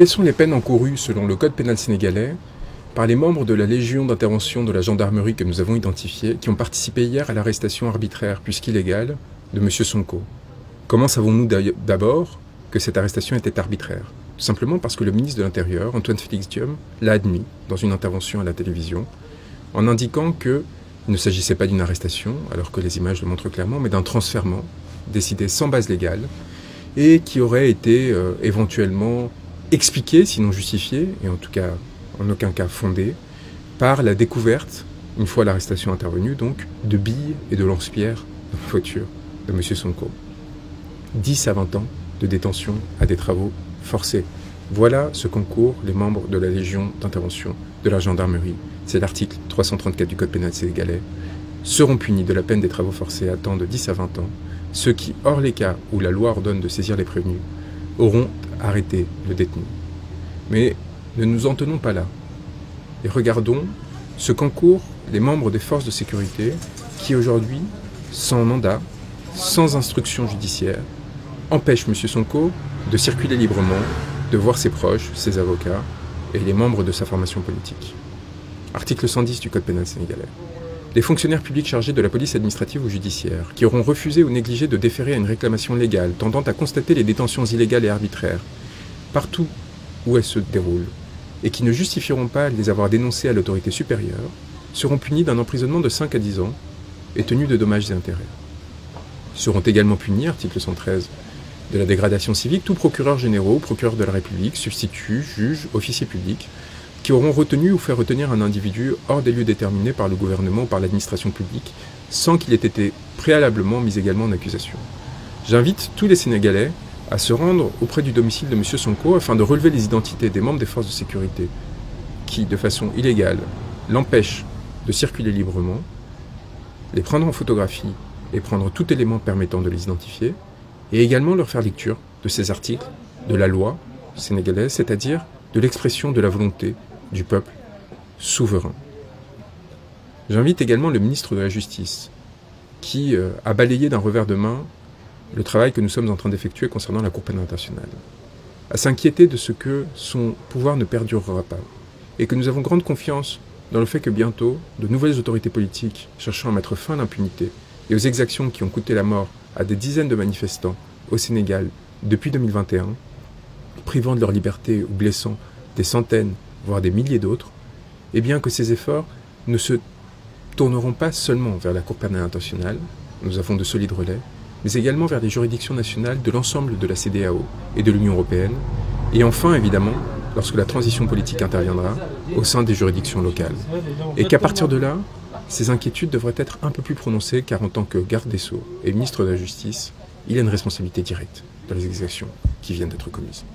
Quelles sont les peines encourues selon le code pénal sénégalais par les membres de la Légion d'intervention de la gendarmerie que nous avons identifiés, qui ont participé hier à l'arrestation arbitraire puisqu'illégale de M. Sonko? Comment savons-nous d'abord que cette arrestation était arbitraire? Tout simplement parce que le ministre de l'Intérieur, Antoine Félix Diome, l'a admis dans une intervention à la télévision, en indiquant qu'il ne s'agissait pas d'une arrestation, alors que les images le montrent clairement, mais d'un transfèrement décidé sans base légale et qui aurait été éventuellement expliqué, sinon justifié, et en tout cas en aucun cas fondé, par la découverte, une fois l'arrestation intervenue, donc, de billes et de lance-pierres dans la voiture de M. Sonko. 10 à 20 ans de détention à des travaux forcés. Voilà ce qu'encourent les membres de la Légion d'intervention de la gendarmerie. C'est l'article 334 du Code pénal sénégalais. Seront punis de la peine des travaux forcés à temps de 10 à 20 ans ceux qui, hors les cas où la loi ordonne de saisir les prévenus, auront arrêté le détenu. Mais ne nous en tenons pas là. Et regardons ce qu'encourent les membres des forces de sécurité qui aujourd'hui, sans mandat, sans instruction judiciaire, empêchent M. Sonko de circuler librement, de voir ses proches, ses avocats et les membres de sa formation politique. Article 110 du Code pénal sénégalais. Les fonctionnaires publics chargés de la police administrative ou judiciaire, qui auront refusé ou négligé de déférer à une réclamation légale tendant à constater les détentions illégales et arbitraires, partout où elles se déroulent, et qui ne justifieront pas de les avoir dénoncées à l'autorité supérieure, seront punis d'un emprisonnement de 5 à 10 ans et tenus de dommages et intérêts. Seront également punis, article 113, de la dégradation civique, tous procureurs généraux, procureurs de la République, substituts, juges, officiers publics, qui auront retenu ou fait retenir un individu hors des lieux déterminés par le gouvernement ou par l'administration publique, sans qu'il ait été préalablement mis également en accusation. J'invite tous les Sénégalais à se rendre auprès du domicile de M. Sonko afin de relever les identités des membres des forces de sécurité qui, de façon illégale, l'empêchent de circuler librement, les prendre en photographie et prendre tout élément permettant de les identifier, et également leur faire lecture de ces articles de la loi sénégalaise, c'est-à-dire de l'expression de la volonté du peuple souverain. J'invite également le ministre de la Justice, qui a balayé d'un revers de main le travail que nous sommes en train d'effectuer concernant la Cour pénale internationale, à s'inquiéter de ce que son pouvoir ne perdurera pas, et que nous avons grande confiance dans le fait que bientôt, de nouvelles autorités politiques cherchant à mettre fin à l'impunité et aux exactions qui ont coûté la mort à des dizaines de manifestants au Sénégal depuis 2021, privant de leur liberté ou blessant des centaines, voire des milliers d'autres, et bien que ces efforts ne se tourneront pas seulement vers la Cour pénale internationale, nous avons de solides relais, mais également vers les juridictions nationales de l'ensemble de la CEDEAO et de l'Union européenne, et enfin, évidemment, lorsque la transition politique interviendra, au sein des juridictions locales. Et qu'à partir de là, ces inquiétudes devraient être un peu plus prononcées, car en tant que garde des Sceaux et ministre de la Justice, il a une responsabilité directe dans les exactions qui viennent d'être commises.